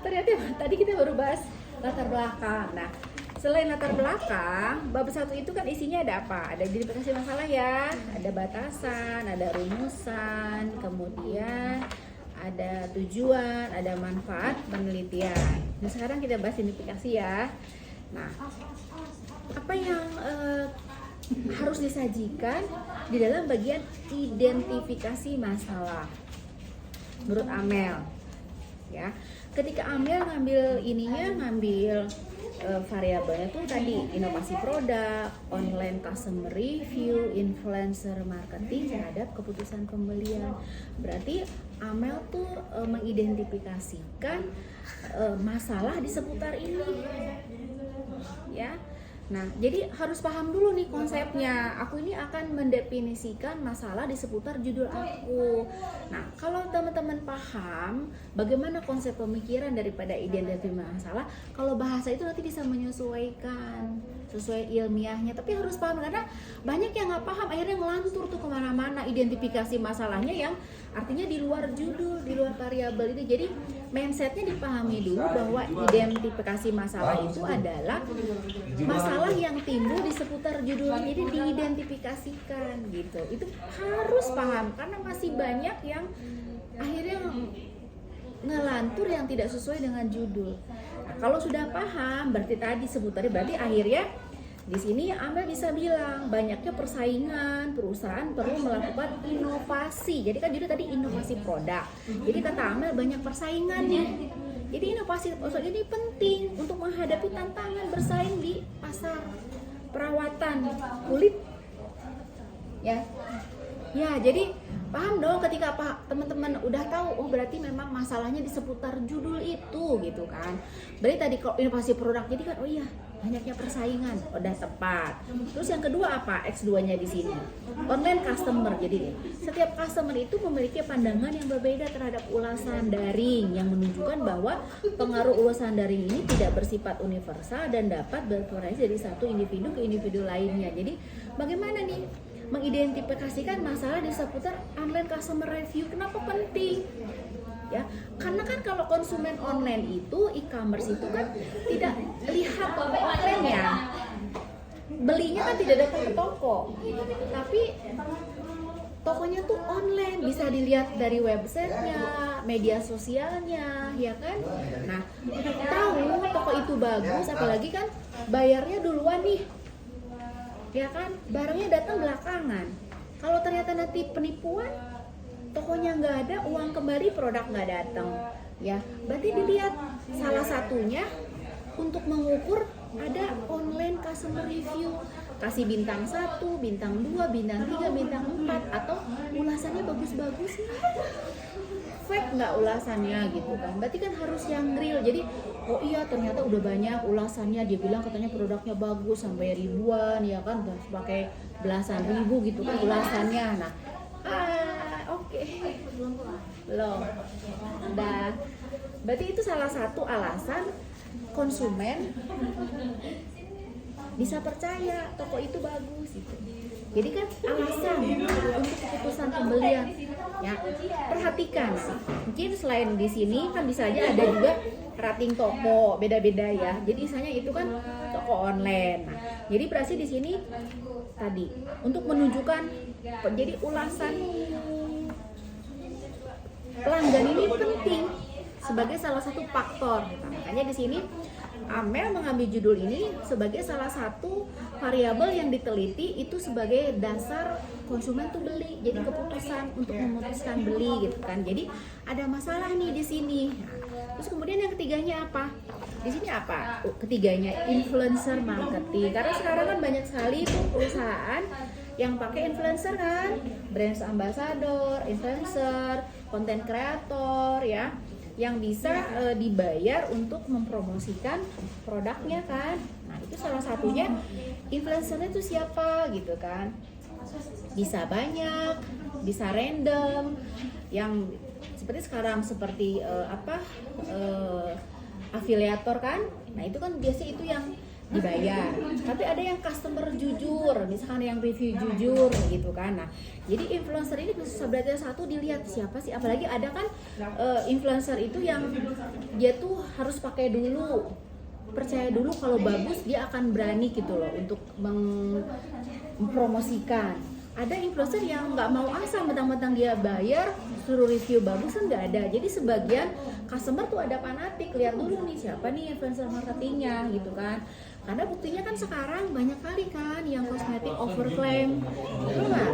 Ternyata tadi kita baru bahas latar belakang. Nah, selain latar belakang, bab 1 itu kan isinya ada apa? Ada identifikasi masalah ya, ada batasan, ada rumusan, kemudian ada tujuan, ada manfaat penelitian. Nah, sekarang kita bahas identifikasi ya. Nah, apa yang harus disajikan di dalam bagian identifikasi masalah menurut Amel ya? Ketika Amel ngambil variabelnya tuh tadi inovasi produk, online customer review, influencer marketing terhadap keputusan pembelian. Berarti Amel tuh mengidentifikasikan masalah di seputar ini ya. Nah, jadi harus paham dulu nih konsepnya. Aku ini akan mendefinisikan masalah di seputar judul aku. Nah, kalau teman-teman paham bagaimana konsep pemikiran daripada identifikasi masalah, kalau bahasa itu nanti bisa menyesuaikan sesuai ilmiahnya. Tapi harus paham karena banyak yang nggak paham, akhirnya ngelantur tuh kemana-mana identifikasi masalahnya yang artinya di luar judul, di luar variabel itu. Jadi mindsetnya dipahami dulu bahwa identifikasi masalah itu adalah masalah yang timbul di seputar judulnya, jadi diidentifikasikan gitu. Itu harus paham karena masih banyak yang akhirnya ngelantur yang tidak sesuai dengan judul. Nah, kalau sudah paham berarti tadi sebutannya, berarti akhirnya di sini Amel bisa bilang banyaknya persaingan, perusahaan perlu melakukan inovasi. Jadi kan judul tadi inovasi produk. Jadi kata Amel banyak persaingan nih. Jadi inovasi produk ini penting untuk menghadapi tantangan bersaing di pasar perawatan kulit. Ya. Ya, jadi paham dong ketika teman-teman udah tahu, oh berarti memang masalahnya di seputar judul itu gitu kan. Berarti tadi kalau inovasi produk jadi kan, oh iya banyaknya persaingan, udah tepat. Terus yang kedua apa? X2-nya di sini. Online customer. Jadi setiap customer itu memiliki pandangan yang berbeda terhadap ulasan daring yang menunjukkan bahwa pengaruh ulasan daring ini tidak bersifat universal dan dapat bervariasi dari satu individu ke individu lainnya. Jadi bagaimana nih mengidentifikasikan masalah di seputar online customer review? Kenapa penting? Ya, karena kan kalau konsumen online itu e-commerce itu kan tidak lihat toko online-nya, belinya kan tidak datang ke toko, tapi tokonya tuh online, bisa dilihat dari websitenya, media sosialnya, ya kan? Nah, tahu toko itu bagus, apalagi kan bayarnya duluan nih, ya kan? Barangnya datang belakangan. Kalau ternyata nanti penipuan, tokonya nggak ada, uang kembali, produk nggak datang, ya berarti dilihat salah satunya untuk mengukur ada online customer review, kasih bintang 1, bintang 2, bintang 3, bintang 4, atau ulasannya bagus-bagus, fake nggak ulasannya gitu kan. Berarti kan harus yang real. Jadi oh iya ternyata udah banyak ulasannya, dia bilang katanya produknya bagus sampai ribuan, ya kan, udah pakai belasan ribu gitu kan ulasannya. Nah oke. Belum. Udah. Berarti itu salah satu alasan konsumen bisa percaya toko itu bagus gitu. Jadi kan alasan untuk keputusan pembelian. Ya, perhatikan. Mungkin selain di sini kan bisa aja ada juga rating toko, beda-beda ya. Jadi misalnya itu kan toko online. Nah, jadi berarti di sini tadi untuk menunjukkan, jadi ulasan pelanggan ini penting sebagai salah satu faktor. Nah, makanya di sini Amel mengambil judul ini sebagai salah satu variabel yang diteliti itu sebagai dasar konsumen tuh beli. Jadi keputusan untuk memutuskan beli gitu kan. Jadi ada masalah nih di sini. Nah, terus kemudian yang ketiganya apa? Di sini apa? Ketiganya influencer marketing. Karena sekarang kan banyak sekali tuh perusahaan yang pakai influencer kan, brand ambassador, influencer, konten kreator ya, yang bisa dibayar untuk mempromosikan produknya kan. Nah itu salah satunya influencernya itu siapa gitu kan. Bisa banyak, bisa random, yang seperti sekarang seperti afiliator kan. Nah itu kan biasanya itu yang dibayar. Tapi ada yang customer jujur, misalkan yang review jujur gitu kan. Nah, jadi influencer ini sebenarnya satu dilihat siapa sih, apalagi ada kan influencer itu yang dia tuh harus pakai dulu, percaya dulu kalau bagus dia akan berani gitu loh untuk mempromosikan. Ada influencer yang nggak mau asal mentang-mentang dia bayar suruh review bagus kan nggak ada. Jadi sebagian customer tuh ada fanatik, lihat dulu nih siapa nih influencer marketingnya gitu kan. Karena buktinya kan sekarang banyak kali kan yang kosmetik overclaim, betul nggak?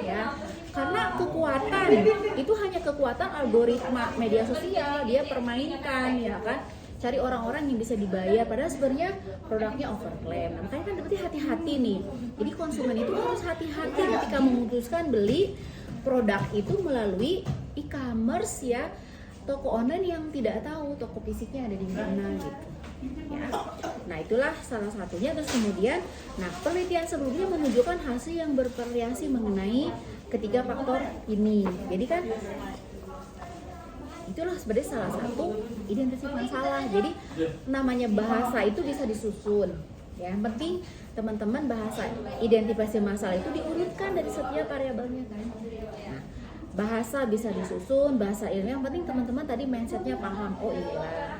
Ya, karena kekuatan itu hanya kekuatan algoritma media sosial, dia permainkan ya kan. Cari orang-orang yang bisa dibayar, padahal sebenarnya produknya overclaim. Nah, makanya kan berarti hati-hati nih. Jadi konsumen itu harus hati-hati ketika memutuskan beli produk itu melalui e-commerce ya, toko online yang tidak tahu toko fisiknya ada di mana gitu. Ya. Nah, itulah salah satunya. Terus kemudian, nah penelitian sebelumnya menunjukkan hasil yang bervariasi mengenai ketiga faktor ini. Jadi kan itulah sebenarnya salah satu identifikasi masalah. Jadi namanya bahasa itu bisa disusun. Ya, yang penting teman-teman bahasa identifikasi masalah itu diurutkan dari setiap variabelnya kan. Nah, bahasa bisa disusun, bahasa ilmiah. Yang penting teman-teman tadi mindsetnya paham. Oh iya.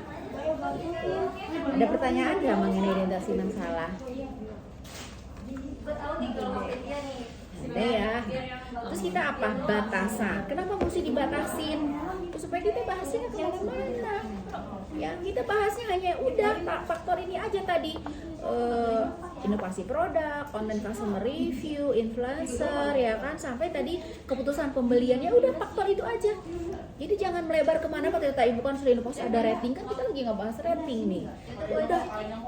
Ada pertanyaan nggak mengenai identifikasi masalah? Ada ya. Terus kita apa? Batasan. Kenapa mesti dibatasin? Supaya kita bahasnya kemana-mana. Yang kita bahasnya hanya udah faktor ini aja tadi. Inovasi produk, online customer review, influencer, ya kan, sampai tadi keputusan pembeliannya udah faktor itu aja. Jadi jangan melebar kemana. Pada tadi bukan sudah inovasi ada rating, kan kita lagi ngebahas rating nih. Udah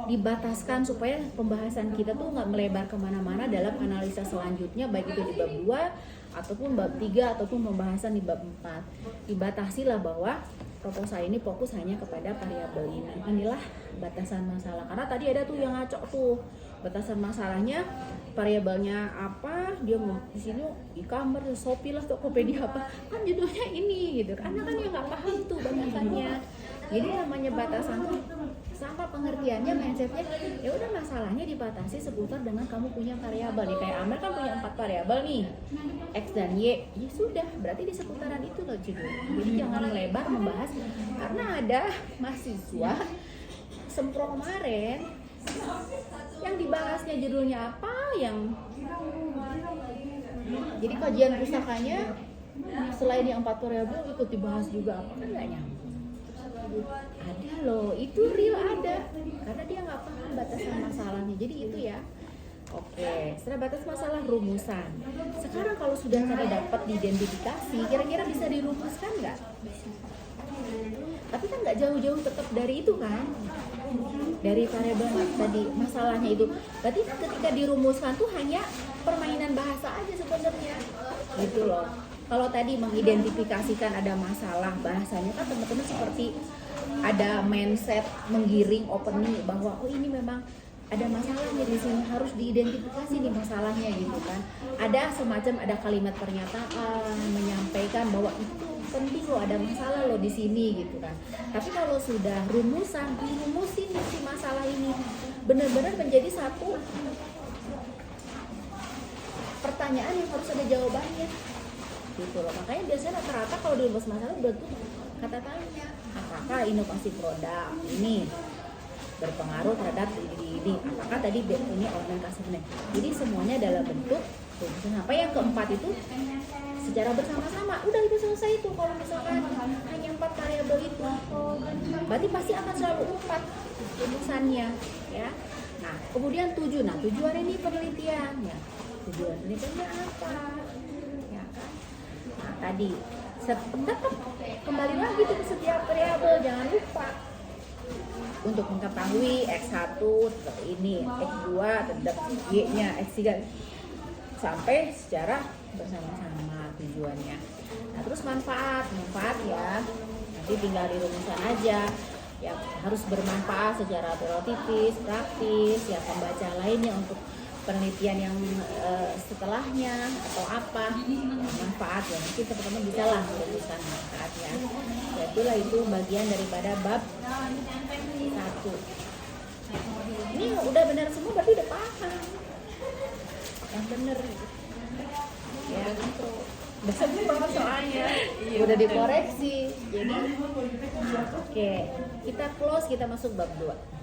dibataskan supaya pembahasan kita tuh nggak melebar kemana-mana dalam analisa selanjutnya, baik itu di bab 2 ataupun bab 3 ataupun pembahasan di bab 4. Dibatasilah bahwa proposal ini fokus hanya kepada variabel ini. Inilah batasan masalah. Karena tadi ada tuh yang ngaco tuh. Batasan masalahnya variabelnya apa? Dia mau di sini e-commerce, Shopee lah, Tokopedia apa? Kan judulnya ini gitu. Karena kan yang nggak paham tuh batasannya. Jadi namanya batasan tuh sama pengertiannya, mindsetnya ya udah masalahnya dibatasi seputar dengan kamu punya variabel nih. Kayak Amel kan punya 4 variabel nih, X dan Y. Ya sudah, berarti di seputaran itu loh judulnya. Jadi jangan melebar membahas, karena ada mahasiswa sempro kemarin yang dibahasnya judulnya apa, yang jadi kajian pusakanya selain yang 4 variabel ikut dibahas juga apa, kan nggak nyambung. Ada loh, itu real ada, karena dia nggak paham batasan masalahnya. Jadi itu ya. Oke, setelah batas masalah rumusan. Sekarang kalau sudah pada dapat diidentifikasi, kira-kira bisa dirumuskan nggak? Tapi kan nggak jauh-jauh tetap dari itu kan, dari variabel tadi masalahnya itu. Berarti ketika dirumuskan tuh hanya permainan bahasa aja sebenarnya, gitu loh. Kalau tadi mengidentifikasikan ada masalah bahasanya kan teman-teman seperti ada mindset menggiring opening bahwa oh ini memang ada masalahnya di sini, harus diidentifikasi nih masalahnya gitu kan. Ada semacam ada kalimat pernyataan menyampaikan bahwa itu penting loh, ada masalah loh di sini gitu kan. Tapi kalau sudah rumusan, dirumusin si masalah ini benar-benar menjadi satu pertanyaan yang harus ada jawabannya gitu loh. Makanya biasanya rata-rata kalau dirumus masalah udah tuh kata tanya, apakah inovasi produk ini berpengaruh terhadap ini, apakah tadi ini online customer. Jadi semuanya dalam bentuk rumusan. Apa yang keempat itu secara bersama-sama udah itu selesai itu. Kalau misalkan hanya 4 variabel itu, berarti pasti akan selalu 4 rumusannya ya. Nah kemudian 7, nah tujuan ini penelitian ya, tujuan penelitiannya apa ya kan. Nah tadi tetap kembali lagi ke setiap variabel, jangan lupa untuk mengetahui X1 tetap ini, X2 tetap Y-nya, X3 sampai secara bersama-sama tujuannya. Nah terus manfaat ya, nanti tinggal di rumusan aja ya, harus bermanfaat secara teoritis, praktis ya, pembaca lainnya untuk penelitian yang setelahnya atau apa ya, manfaat ya, mungkin teman-teman bisa lah merumuskan manfaatnya ya. Itulah itu bagian daripada bab 1. Ini udah benar semua berarti udah paham. Yang bener ya. Udah semua soalnya. Udah dikoreksi. Jadi oke, kita close, kita masuk bab 2.